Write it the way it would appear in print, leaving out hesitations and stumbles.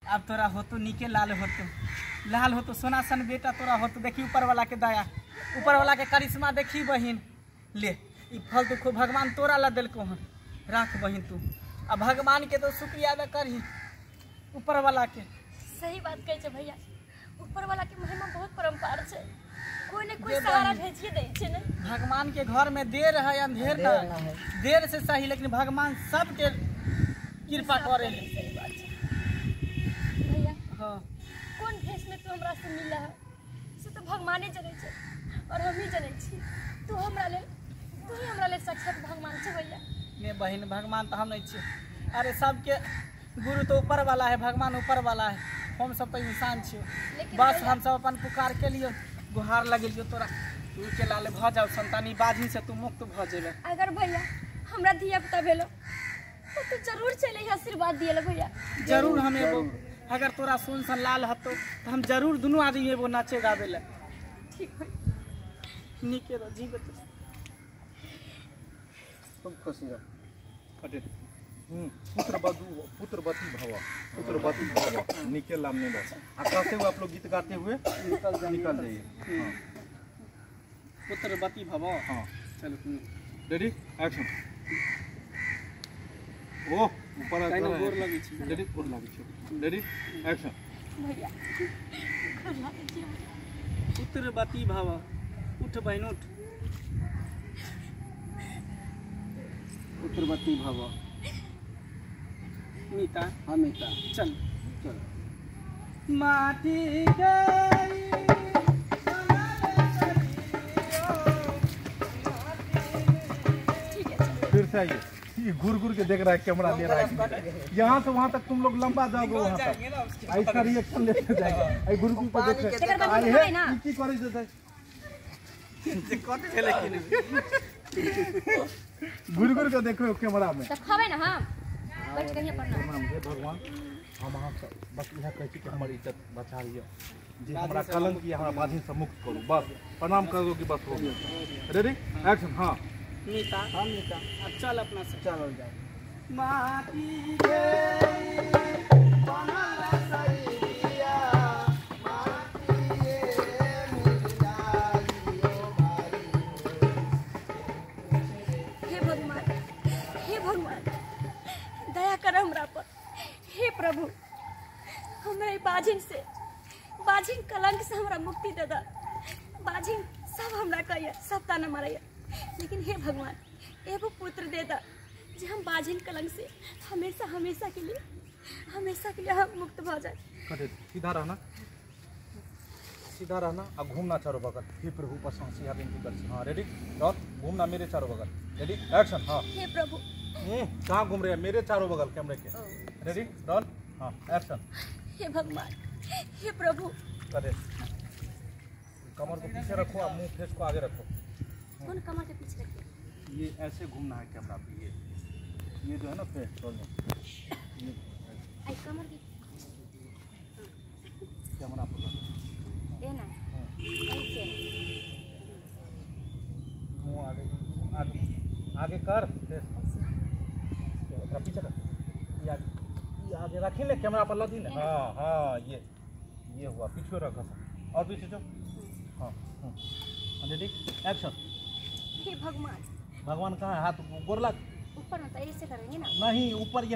अब तोरा हो तो नीके लाल हो तो सोना सन बेटा तोरा हो तो देखी ऊपर वाला के दया, ऊपर वाला के करिश्मा देखी बहिन। ले ई फल तो खूब भगवान तोरा ला दिलको हन, राख बहिन तू। अब भगवान के तो शुक्रिया अदा करही, ऊपर वाला के। सही बात कहे छे भैया, ऊपर वाला के महिमा बहुत परम्पार छे, कोई ने कोई सहारा भेजिए दे छे ने। भगवान के घर में देर है अंधेर ना है, देर से सही लेकिन भगवान सबके कृपा करे है। सही बात छे भैया। हाँ कौन भेष में तू हमरा से मिला है से तो भगवाने जने छे और हम ही जने छी। तू ही हमरा ले साक्षात भगवान छे भैया। ने बहन भगवान तो हम नहीं छे, अरे सबके गुरु तो ऊपर वाला है, भगवान ऊपर वाला है, हम सब तो इंसान छे। बस हम सब अपन पुकार के लिए गुहार लगे तोरा के लाले भ जाओ संतानी बाजी से तू मुक्त भ जेबे। अगर भैया हमरा धिया पुता भेलो तो तू जरूर चले आशीर्वाद दिए भैया। जरूर हम एबो, अगर तोरा सुन सन लाल हतो तो हम जरूर दोनों आदमी एबो नाचे गावे ले। ठीक है नीके रह जीवे तो तुम खुशी रह। अटे पुत्रवती भव निके लाभ ने बस कहते हुए आप लोग गीत गाते हुए निकल जाइए। हाँ पुत्रवती भव। हाँ चलो रेडी एक्शन। ओ ऊपर गोर लगी छी, रेडी गोर लगी छी, रेडी एक्शन। भैया गोर लगी छी। पुत्रवती भव, उठ बहन उठ। पुत्रवती भव। मीता हाँ मीता चल चल। माटी गई फिर से आइए, ये घूर के देख रहा है, कैमरा ले रहा है, यहाँ से वहाँ तक तुम लोग लंबा जाओगे, वहाँ तक ऐसा रिएक्शन लेते जाएंगे। घूर को देख घूर के देखो कैमरा में। खावे ना हम बैठ कहीं पढ़ना। भगवान हम अहाँ बस यह कहै छी कि हमर इज्जत बचा लियो, जे हमरा कलंक या हमरा बाधी से मुक्त करू, बस प्रणाम करो कि बस हो गया। Ready action. हाँ मीता हाँ मीता अब चल अपना से चल जाओ। माटी के बनल सरिया माटी के मुरझाइयो भाई। हे भगवान दया कर हमरा पर। हे प्रभु हमरा बाजिन कलंक से हमरा मुक्ति दे दा। बाजिन सब हमरा कहिए, सब ताना मारैया, लेकिन हे भगवान एगो पुत्र दे दा जे हम बाजिन कलंक से हमेशा के लिए हम मुक्त भ जाए। सीधा रहना और घूमना चारों बगल। हे प्रभु प्रशंसा विनती कर। हाँ रेडी डॉट घूमना मेरे चारों बगल। Ready action. हाँ हे प्रभु कहाँ घूम रहे हैं? मेरे चारों बगल कैमरे के। Ready done. हाँ एक्शन। हे भगवान हे प्रभु। करे कमर को पीछे रखो और मुंह फेस को आगे रखो। कौन कमर के पीछे रखे? ये ऐसे घूमना है कैमरा पे। ये जो है ना फेस ये आई कमर की कैमरा पर ए ना ऐसे मुंह आगे कर फेस पीछे कर। ये आगे रखी ले कैमरा पर लगी ना। हाँ हाँ ये हुआ, पीछे रखा और पीछे जो। हाँ रेडी एक्शन। हे भगवान कहाँ है? हाथ गोर लग ऊपर में तो ऐसे करेंगे ना। नहीं ऊपर यही